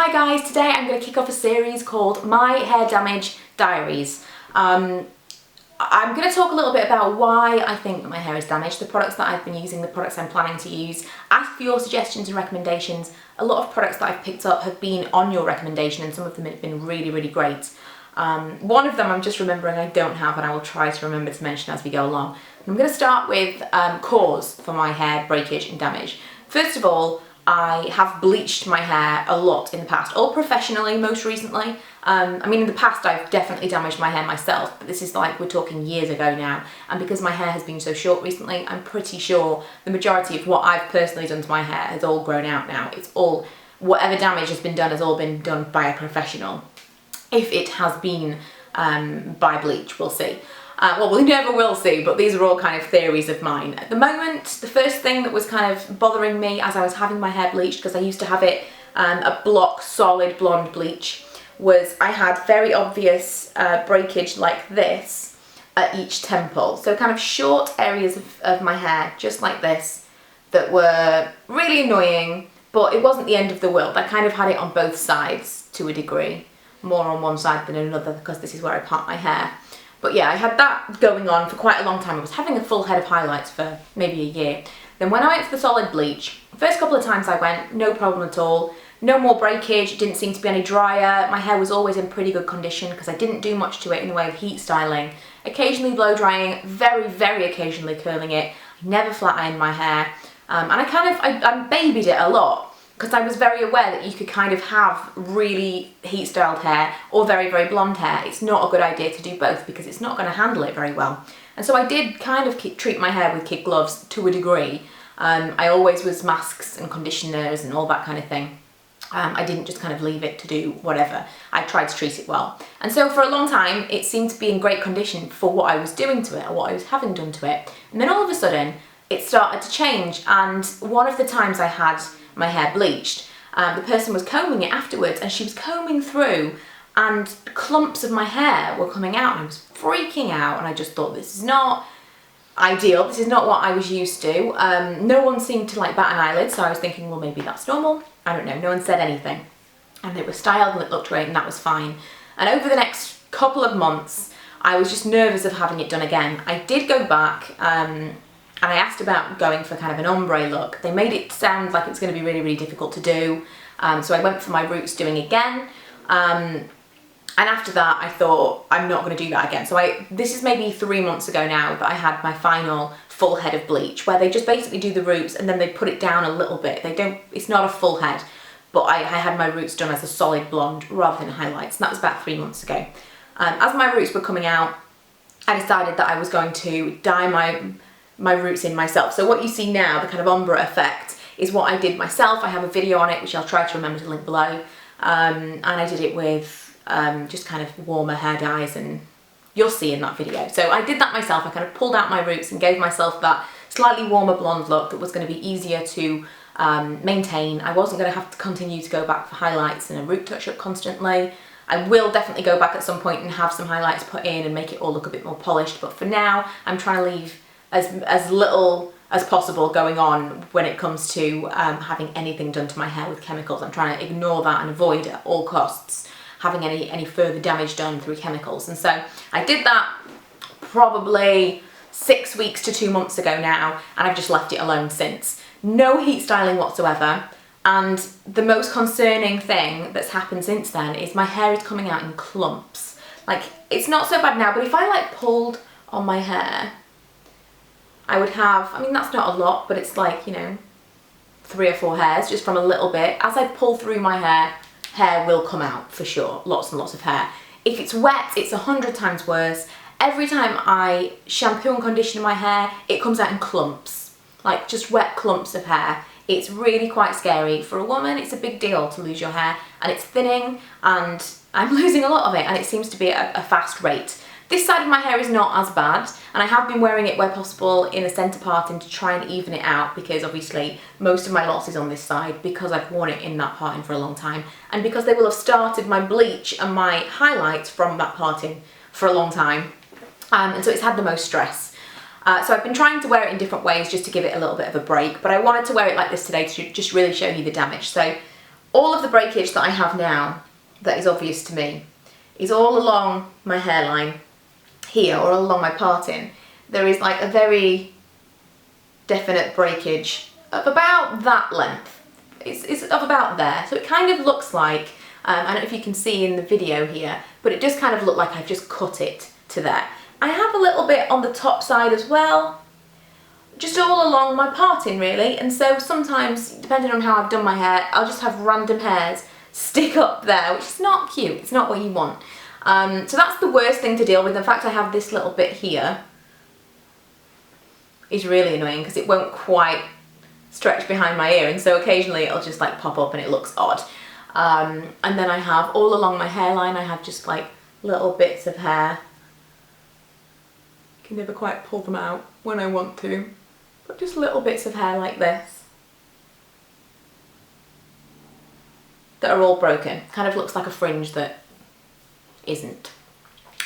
Hi guys, today I'm going to kick off a series called My Hair Damage Diaries. I'm going to talk a little bit about why I think that my hair is damaged, the products that I've been using, the products I'm planning to use, ask for your suggestions and recommendations. A lot of products that I've picked up have been on your recommendation and some of them have been really, really great. One of them I'm just remembering I don't have and I will try to remember to mention as we go along. I'm going to start with cause for my hair breakage and damage. First of all, I have bleached my hair a lot in the past, all professionally most recently. I mean in the past I've definitely damaged my hair myself, but this is like we're talking years ago now, and because my hair has been so short recently, I'm pretty sure the majority of what I've personally done to my hair has all grown out now. It's all, whatever damage has been done has all been done by a professional. If it has been by bleach, we'll see. Well, we never will see, but these are all kind of theories of mine. At the moment, the first thing that was kind of bothering me as I was having my hair bleached, because I used to have it a block solid blonde bleach, was I had very obvious breakage like this at each temple. So kind of short areas of my hair, just like this, that were really annoying, but it wasn't the end of the world. I kind of had it on both sides to a degree, more on one side than another, because this is where I part my hair. But yeah, I had that going on for quite a long time. I was having a full head of highlights for maybe a year. Then when I went for the solid bleach, first couple of times I went, no problem at all. No more breakage, it didn't seem to be any drier. My hair was always in pretty good condition because I didn't do much to it in the way of heat styling. Occasionally blow drying, very, very occasionally curling it. I never flat ironed my hair. And I babied it a lot, because I was very aware that you could kind of have really heat styled hair or very, very blonde hair. It's not a good idea to do both because it's not going to handle it very well. And so I did kind of treat my hair with kid gloves to a degree. I always was masks and conditioners and all that kind of thing. I didn't just kind of leave it to do whatever. I tried to treat it well. And so for a long time, it seemed to be in great condition for what I was doing to it or what I was having done to it. And then all of a sudden, it started to change. And one of the times I had my hair bleached, the person was combing it afterwards and she was combing through and clumps of my hair were coming out and I was freaking out, and I just thought, this is not ideal, this is not what I was used to. No one seemed to like bat an eyelid, so I was thinking, well, maybe that's normal. I don't know, no one said anything. And it was styled and it looked great and that was fine. And over the next couple of months, I was just nervous of having it done again. I did go back, and I asked about going for kind of an ombre look. They made it sound like it was going to be really, really difficult to do. So I went for my roots doing again. And after that, I thought, I'm not going to do that again. So this is maybe 3 months ago now that I had my final full head of bleach, where they just basically do the roots and then they put it down a little bit. It's not a full head, but I had my roots done as a solid blonde rather than highlights. And that was about 3 months ago. As my roots were coming out, I decided that I was going to dye my roots in myself. So what you see now, the kind of ombre effect, is what I did myself. I have a video on it, which I'll try to remember to link below. And I did it with just kind of warmer hair dyes, and you'll see in that video. So I did that myself. I kind of pulled out my roots and gave myself that slightly warmer blonde look that was going to be easier to maintain. I wasn't going to have to continue to go back for highlights and a root touch up constantly. I will definitely go back at some point and have some highlights put in and make it all look a bit more polished, but for now I'm trying to leave as little as possible going on when it comes to having anything done to my hair with chemicals. I'm trying to ignore that and avoid at all costs having any further damage done through chemicals. And so I did that probably 6 weeks to 2 months ago now, and I've just left it alone since. No heat styling whatsoever. And the most concerning thing that's happened since then is my hair is coming out in clumps. Like, it's not so bad now, but if I like pulled on my hair, I would have, I mean, that's not a lot, but it's like, you know, 3 or 4 hairs just from a little bit. As I pull through my hair will come out for sure, lots and lots of hair. If it's wet, it's 100 times worse. Every time I shampoo and condition my hair, it comes out in clumps, like just wet clumps of hair. It's really quite scary. For a woman, it's a big deal to lose your hair, and it's thinning, and I'm losing a lot of it, and it seems to be at a fast rate. This side of my hair is not as bad, and I have been wearing it where possible in a centre parting to try and even it out, because obviously most of my loss is on this side because I've worn it in that parting for a long time, and because they will have started my bleach and my highlights from that parting for a long time, and so it's had the most stress. So I've been trying to wear it in different ways just to give it a little bit of a break, but I wanted to wear it like this today to just really show you the damage. So all of the breakage that I have now that is obvious to me is all along my hairline here, or along my parting. There is like a very definite breakage of about that length. It's of about there. So it kind of looks like, I don't know if you can see in the video here, but it does kind of look like I've just cut it to there. I have a little bit on the top side as well, just all along my parting really, and so sometimes, depending on how I've done my hair, I'll just have random hairs stick up there, which is not cute, it's not what you want. So that's the worst thing to deal with. In fact, I have this little bit here, is really annoying because it won't quite stretch behind my ear, and so occasionally it'll just like pop up and it looks odd. And then I have all along my hairline, I have just like little bits of hair. Can never quite pull them out when I want to, but just little bits of hair like this that are all broken. Kind of looks like a fringe that isn't.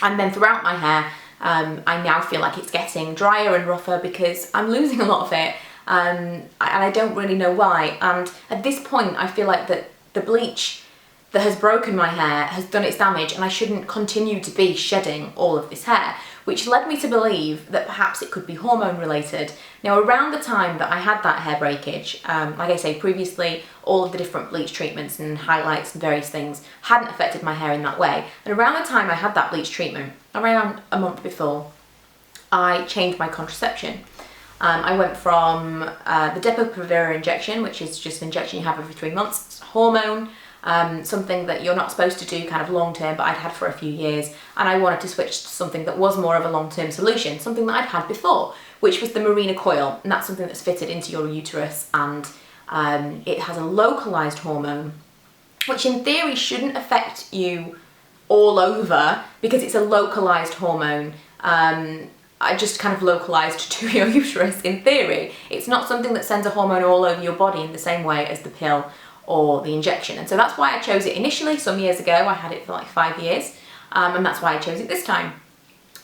And then throughout my hair, I now feel like it's getting drier and rougher because I'm losing a lot of it, and I don't really know why. And at this point, I feel like that the bleach that has broken my hair has done its damage, and I shouldn't continue to be shedding all of this hair, which led me to believe that perhaps it could be hormone related. Now, around the time that I had that hair breakage, like I say previously, all of the different bleach treatments and highlights and various things hadn't affected my hair in that way. And around the time I had that bleach treatment, around a month before, I changed my contraception. I went from the Depo-Provera injection, which is just an injection you have every 3 months. It's a hormone, something that you're not supposed to do kind of long term, but I'd had for a few years, and I wanted to switch to something that was more of a long-term solution, something that I'd had before, which was the Marina coil, and that's something that's fitted into your uterus, and it has a localized hormone, which in theory shouldn't affect you all over because it's a localized hormone. I just kind of localized to your uterus in theory. It's not something that sends a hormone all over your body in the same way as the pill or the injection. And so that's why I chose it initially some years ago. I had it for like 5 years, and that's why I chose it this time.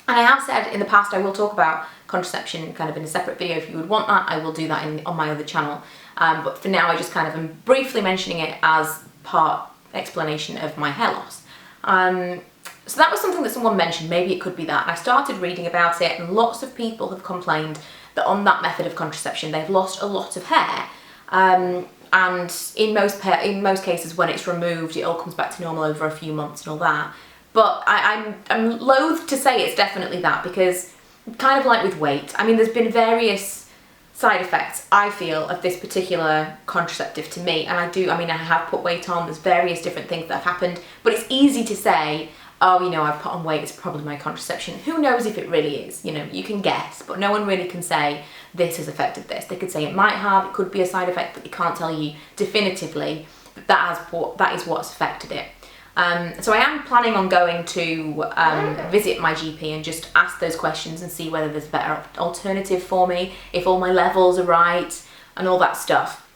And I have said in the past I will talk about contraception kind of in a separate video. If you would want that, I will do that on my other channel. But for now I just kind of am briefly mentioning it as part explanation of my hair loss. So that was something that someone mentioned, maybe it could be that. I started reading about it, and lots of people have complained that on that method of contraception they've lost a lot of hair. And in most cases when it's removed it all comes back to normal over a few months and all that. But I'm loath to say it's definitely that, because kind of like with weight, I mean there's been various side effects I feel of this particular contraceptive to me, and I have put weight on, there's various different things that have happened, but it's easy to say, oh, you know, I've put on weight, it's probably my contraception. Who knows if it really is? You know, you can guess, but no one really can say this has affected this. They could say it might have, it could be a side effect, but they can't tell you definitively that that is what's affected it. So I am planning on going to visit my GP and just ask those questions and see whether there's a better alternative for me, if all my levels are right, and all that stuff.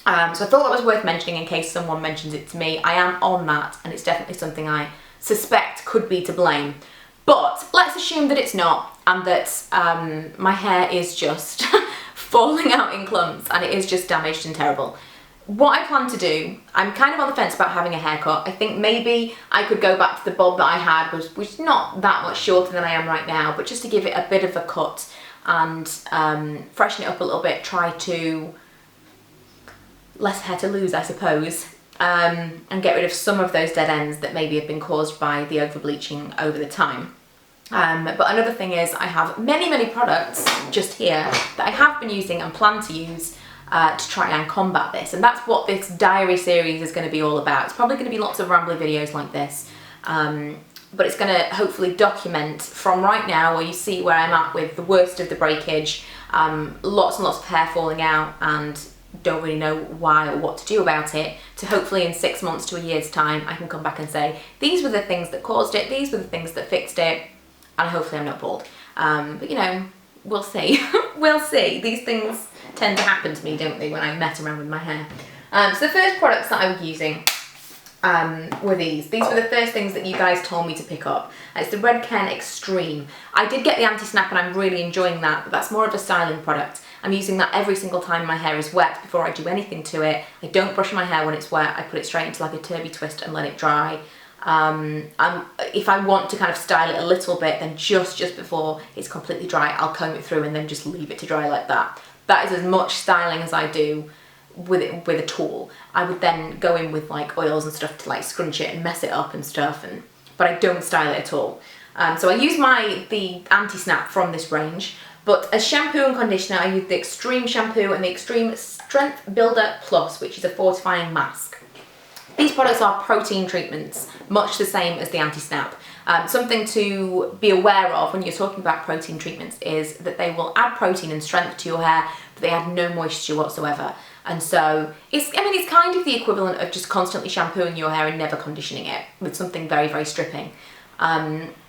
So I thought that was worth mentioning in case someone mentions it to me. I am on that, and it's definitely something I suspect could be to blame. But let's assume that it's not, and that my hair is just falling out in clumps and it is just damaged and terrible. What I plan to do, I'm kind of on the fence about having a haircut. I think maybe I could go back to the bob that I had, which is not that much shorter than I am right now, but just to give it a bit of a cut and freshen it up a little bit, try to, less hair to lose I suppose, and get rid of some of those dead ends that maybe have been caused by the over bleaching over the time. But another thing is I have many products just here that I have been using and plan to use to try and combat this, and that's what this diary series is going to be all about. It's probably going to be lots of rambly videos like this, but it's going to hopefully document from right now where you see where I'm at with the worst of the breakage, lots and lots of hair falling out and don't really know why or what to do about it, to hopefully in 6 months to a year's time I can come back and say these were the things that caused it, these were the things that fixed it, and hopefully I'm not bald. But you know, we'll see. We'll see. These things tend to happen to me, don't they, when I mess around with my hair. So the first products that I was using were these. These were the first things that you guys told me to pick up. It's the Redken Extreme. I did get the Anti-Snap and I'm really enjoying that, but that's more of a styling product. I'm using that every single time my hair is wet before I do anything to it. I don't brush my hair when it's wet. I put it straight into like a turby twist and let it dry. If I want to kind of style it a little bit, then just before it's completely dry, I'll comb it through and then just leave it to dry like that. That is as much styling as I do with it with a tool. I would then go in with like oils and stuff to like scrunch it and mess it up and stuff, but I don't style it at all. So I use the Anti-Snap from this range, but as shampoo and conditioner I use the Extreme Shampoo and the Extreme Strength Builder Plus, which is a fortifying mask. These products are protein treatments, much the same as the Anti-Snap. Something to be aware of when you're talking about protein treatments is that they will add protein and strength to your hair, but they add no moisture whatsoever. And so it's kind of the equivalent of just constantly shampooing your hair and never conditioning it with something very, very stripping.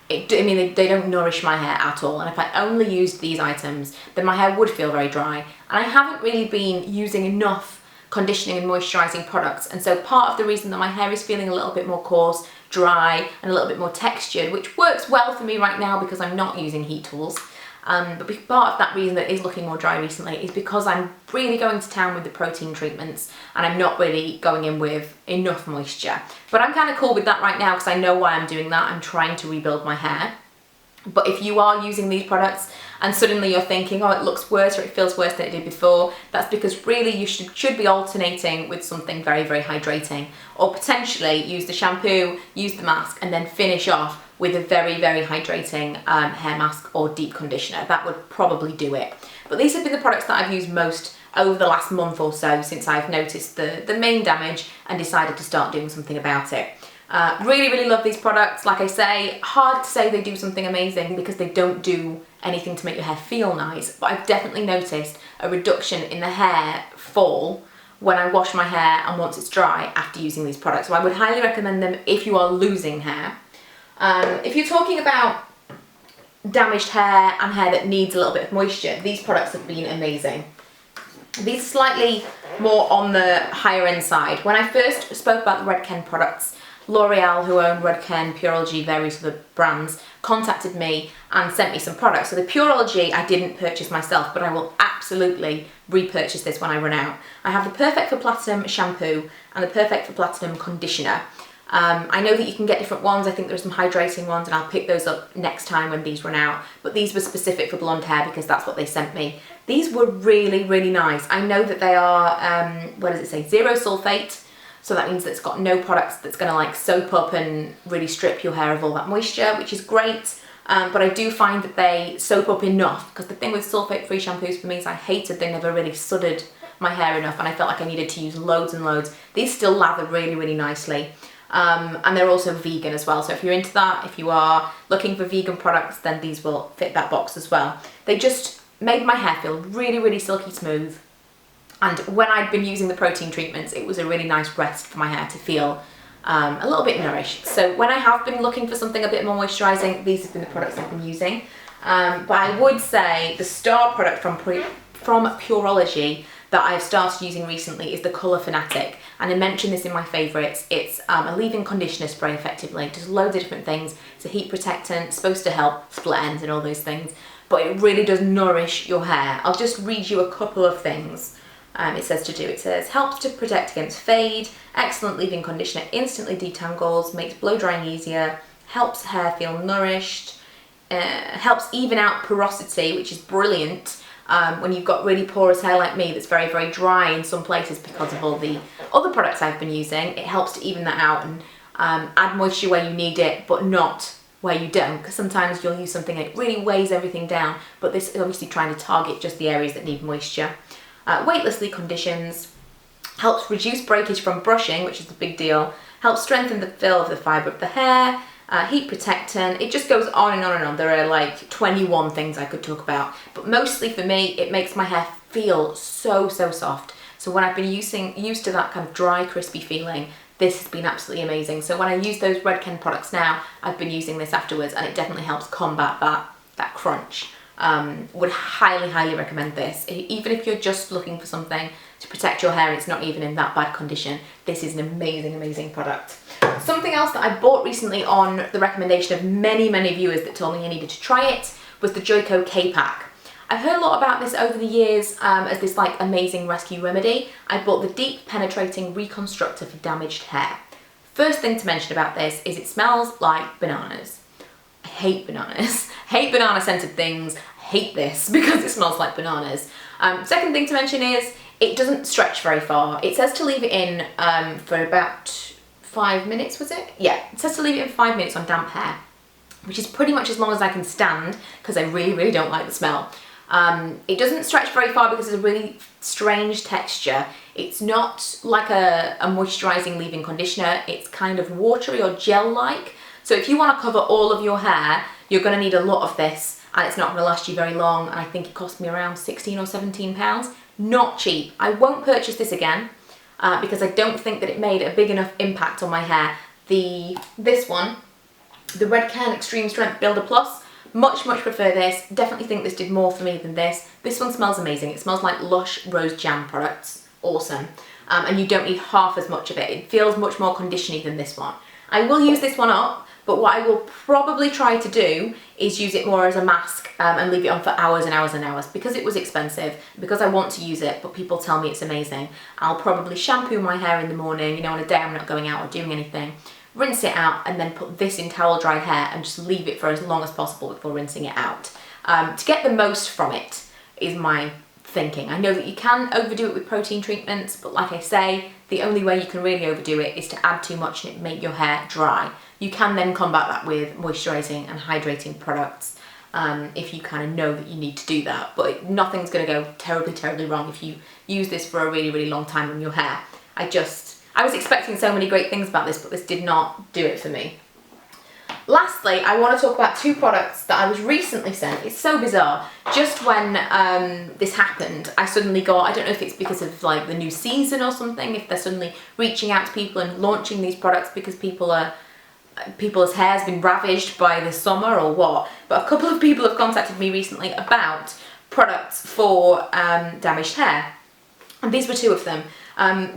They don't nourish my hair at all, and if I only used these items, then my hair would feel very dry. And I haven't really been using enough conditioning and moisturising products, and so part of the reason that my hair is feeling a little bit more coarse, dry, and a little bit more textured, which works well for me right now because I'm not using heat tools, but part of that reason that it is looking more dry recently is because I'm really going to town with the protein treatments and I'm not really going in with enough moisture. But I'm kind of cool with that right now because I know why I'm doing that. I'm trying to rebuild my hair. But if you are using these products and suddenly you're thinking, oh, it looks worse or it feels worse than it did before, that's because really you should be alternating with something very, very hydrating. Or potentially use the shampoo, use the mask, and then finish off with a very, very hydrating hair mask or deep conditioner. That would probably do it. But these have been the products that I've used most over the last month or so since I've noticed the main damage and decided to start doing something about it. Really, really love these products. Like I say, hard to say they do something amazing because they don't do anything to make your hair feel nice, but I've definitely noticed a reduction in the hair fall when I wash my hair and once it's dry after using these products. So I would highly recommend them if you are losing hair. If you're talking about damaged hair and hair that needs a little bit of moisture, these products have been amazing. These are slightly more on the higher end side. When I first spoke about the Redken products, L'Oreal, who own Redken, Pureology, various other brands, contacted me and sent me some products. So the Pureology I didn't purchase myself, but I will absolutely repurchase this when I run out. I have the Perfect for Platinum shampoo and the Perfect for Platinum conditioner. I know that you can get different ones. I think there's some hydrating ones and I'll pick those up next time when these run out. But these were specific for blonde hair because that's what they sent me. These were really, really nice. I know that they are, what does it say, 0 sulfate. So that means that it's got no products that's going to like soap up and really strip your hair of all that moisture, which is great. But I do find that they soap up enough, because the thing with sulfate-free shampoos for me is I hated they never really sudded my hair enough and I felt like I needed to use loads and loads. These still lather really, really nicely. And they're also vegan as well. So if you're into that, if you are looking for vegan products, then these will fit that box as well. They just made my hair feel really, really silky smooth. And when I'd been using the protein treatments, it was a really nice rest for my hair to feel a little bit nourished. So when I have been looking for something a bit more moisturising, these have been the products I've been using. But I would say the star product from Pureology that I've started using recently is the colour Fanatic. And I mentioned this in my favourites. It's a leave-in conditioner spray effectively. It does loads of different things. It's a heat protectant, supposed to help split ends and all those things. But it really does nourish your hair. I'll just read you a couple of things. It says to do. It says, helps to protect against fade, excellent leave-in conditioner, instantly detangles, makes blow drying easier, helps hair feel nourished, helps even out porosity, which is brilliant when you've got really porous hair like me that's very, very dry in some places because of all the other products I've been using. It helps to even that out and add moisture where you need it, but not where you don't, because sometimes you'll use something that really weighs everything down, but this is obviously trying to target just the areas that need moisture. Weightlessly conditions, helps reduce breakage from brushing, which is a big deal, helps strengthen the fill of the fibre of the hair, heat protectant. It just goes on and on and on. There are like 21 things I could talk about, but mostly for me it makes my hair feel so, so soft. So when I've been used to that kind of dry, crispy feeling, this has been absolutely amazing. So when I use those Redken products now, I've been using this afterwards and it definitely helps combat that crunch. Would highly, highly recommend this. Even if you're just looking for something to protect your hair and it's not even in that bad condition, this is an amazing, amazing product. Something else that I bought recently on the recommendation of many, many viewers that told me I needed to try it was the Joico K-Pack. I've heard a lot about this over the years as this like amazing rescue remedy. I bought the Deep Penetrating Reconstructor for damaged hair. First thing to mention about this is it smells like bananas. I hate bananas. Hate banana scented things. Hate this because it smells like bananas. Second thing to mention is it doesn't stretch very far. It says to leave it in for about 5 minutes, was it? Yeah, it says to leave it in 5 minutes on damp hair, which is pretty much as long as I can stand because I really, really don't like the smell. It doesn't stretch very far because it's a really strange texture. It's not like a moisturising leave-in conditioner. It's kind of watery or gel-like. So if you want to cover all of your hair, you're going to need a lot of this, and it's not going to last you very long. And I think it cost me around £16 or £17. Not cheap. I won't purchase this again because I don't think that it made a big enough impact on my hair. This one, the Redken Extreme Strength Builder Plus, much prefer this. Definitely think this did more for me than this. This one smells amazing. It smells like Lush Rose Jam products. Awesome. And you don't need half as much of it. It feels much more conditioning than this one. I will use this one up, but what I will probably try to do is use it more as a mask and leave it on for hours and hours and hours because it was expensive, because I want to use it, but people tell me it's amazing. I'll probably shampoo my hair in the morning, you know, on a day I'm not going out or doing anything, rinse it out, and then put this in towel dried hair and just leave it for as long as possible before rinsing it out. To get the most from it is my thinking. I know that you can overdo it with protein treatments, but like I say, the only way you can really overdo it is to add too much and it make your hair dry. You can then combat that with moisturising and hydrating products if you kind of know that you need to do that, but nothing's going to go terribly wrong if you use this for a really long time on your hair. I was expecting so many great things about this, but this did not do it for me. Lastly, I want to talk about two products that I was recently sent. It's so bizarre. Just when this happened, I suddenly got, I don't know if it's because of like the new season or something, if they're suddenly reaching out to people and launching these products because people's hair's been ravaged by the summer or what, but a couple of people have contacted me recently about products for damaged hair. And these were two of them.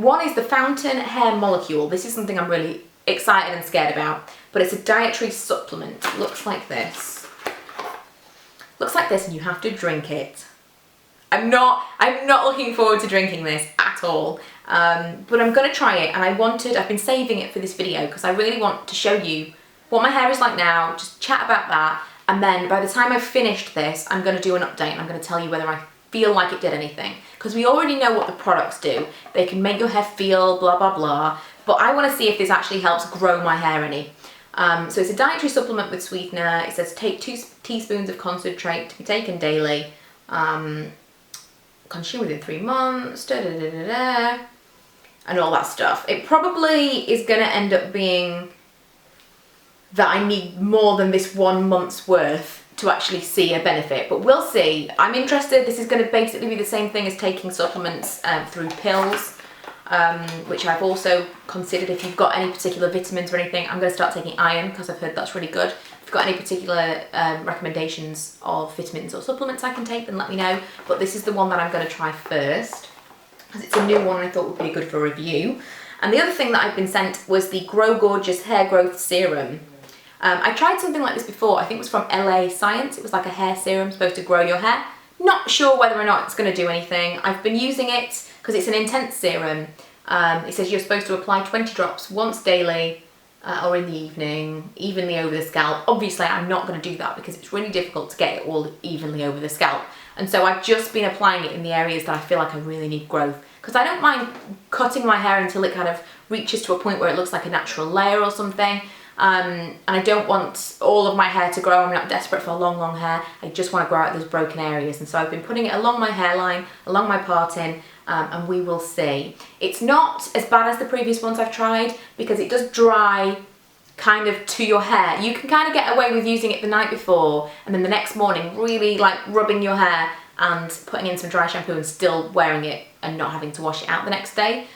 One is the Fountain Hair Molecule. This is something I'm really excited and scared about, but it's a dietary supplement. It looks like this. Looks like this, and you have to drink it. I'm not looking forward to drinking this at all, but I'm gonna try it, and I've been saving it for this video because I really want to show you what my hair is like now, just chat about that, and then by the time I've finished this, I'm gonna do an update and I'm gonna tell you whether I feel like it did anything, because we already know what the products do. They can make your hair feel blah blah blah, but I want to see if this actually helps grow my hair any. So it's a dietary supplement with sweetener. It says take 2 teaspoons of concentrate to be taken daily, consume within 3 months, and all that stuff. It probably is going to end up being that I need more than this 1 month's worth to actually see a benefit, but we'll see. I'm interested. This is going to basically be the same thing as taking supplements through pills, which I've also considered. If you've got any particular vitamins or anything, I'm going to start taking iron because I've heard that's really good. If you've got any particular recommendations of vitamins or supplements I can take, then let me know. But this is the one that I'm going to try first because it's a new one and I thought would be good for review. And the other thing that I've been sent was the Grow Gorgeous Hair Growth Serum. I tried something like this before. I think it was from LA Science. It was like a hair serum supposed to grow your hair. Not sure whether or not it's going to do anything. I've been using it because it's an intense serum. It says you're supposed to apply 20 drops once daily or in the evening, evenly over the scalp. Obviously, I'm not going to do that because it's really difficult to get it all evenly over the scalp. And so I've just been applying it in the areas that I feel like I really need growth. Because I don't mind cutting my hair until it kind of reaches to a point where it looks like a natural layer or something. And I don't want all of my hair to grow. I'm not desperate for long hair. I just want to grow out those broken areas. And so I've been putting it along my hairline, along my parting, and we will see. It's not as bad as the previous ones I've tried because it does dry kind of to your hair. You can kind of get away with using it the night before and then the next morning really like rubbing your hair and putting in some dry shampoo and still wearing it and not having to wash it out the next day.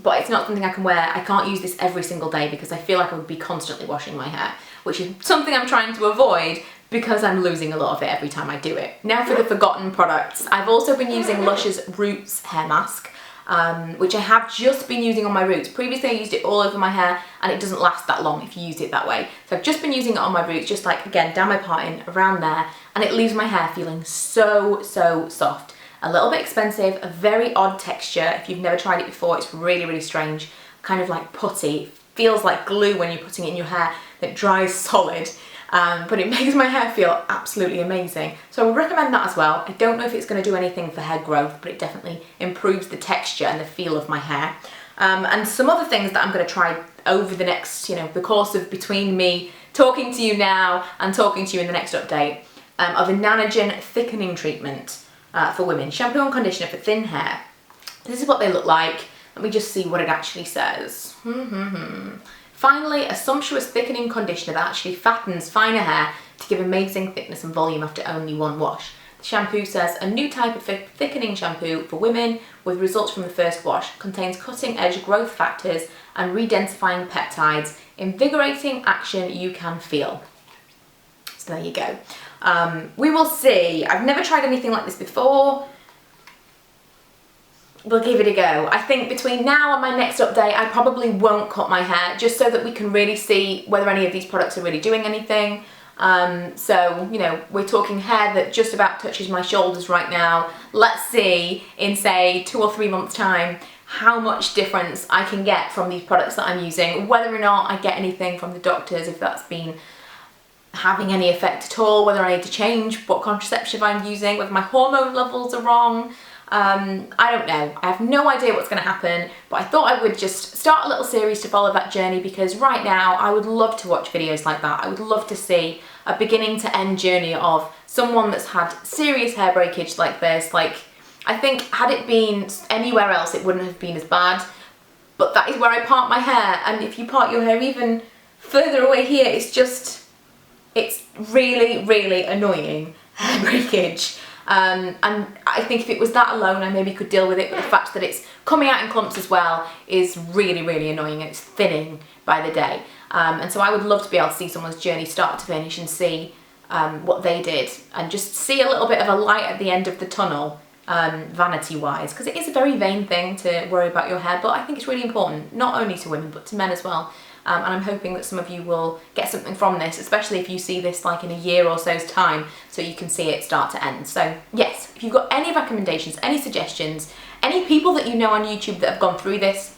But it's not something I can wear. I can't use this every single day because I feel like I would be constantly washing my hair, which is something I'm trying to avoid because I'm losing a lot of it every time I do it. Now for the forgotten products. I've also been using Lush's Roots hair mask. which I have just been using on my roots. Previously I used it all over my hair and it doesn't last that long if you use it that way. So I've just been using it on my roots, just like, again, down my parting, around there, and it leaves my hair feeling so, so soft. A little bit expensive, a very odd texture. If you've never tried it before, it's really, really strange. Kind of like putty. It feels like glue when you're putting it in your hair that dries solid. But it makes my hair feel absolutely amazing. So I would recommend that as well. I don't know if it's going to do anything for hair growth, but it definitely improves the texture and the feel of my hair. And some other things that I'm going to try over the next, the course of between me talking to you now and talking to you in the next update, are the Nanogen thickening treatment for women. Shampoo and conditioner for thin hair. This is what they look like. Let me just see what it actually says. Finally, a sumptuous thickening conditioner that actually fattens finer hair to give amazing thickness and volume after only one wash. The shampoo says, a new type of thickening shampoo for women with results from the first wash, contains cutting-edge growth factors and redensifying peptides, invigorating action you can feel. So there you go. We will see. I've never tried anything like this before. We'll give it a go. I think between now and my next update, I probably won't cut my hair, just so that we can really see whether any of these products are really doing anything. So, we're talking hair that just about touches my shoulders right now. Let's see in, say, 2 or 3 months' time, how much difference I can get from these products that I'm using, whether or not I get anything from the doctors, if that's been having any effect at all, whether I need to change what contraceptive I'm using, whether my hormone levels are wrong. I don't know. I have no idea what's going to happen, but I thought I would just start a little series to follow that journey, because right now I would love to watch videos like that. I would love to see a beginning to end journey of someone that's had serious hair breakage like this. Like, I think had it been anywhere else it wouldn't have been as bad, but that is where I part my hair, and if you part your hair even further away here, it's really, really annoying hair breakage. And I think if it was that alone, I maybe could deal with it, but the fact that it's coming out in clumps as well is really, really annoying, and it's thinning by the day. And so I would love to be able to see someone's journey start to finish and see what they did, and just see a little bit of a light at the end of the tunnel, vanity-wise, because it is a very vain thing to worry about your hair, but I think it's really important, not only to women, but to men as well. And I'm hoping that some of you will get something from this, especially if you see this like in a year or so's time, so you can see it start to end. So yes, if you've got any recommendations, any suggestions, any people that you know on YouTube that have gone through this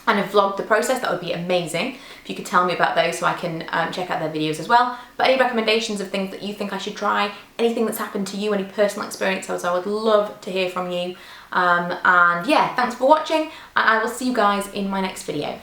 and have vlogged the process, that would be amazing. If you could tell me about those so I can check out their videos as well. But any recommendations of things that you think I should try, anything that's happened to you, any personal experiences, I would love to hear from you. And yeah, thanks for watching, and I will see you guys in my next video.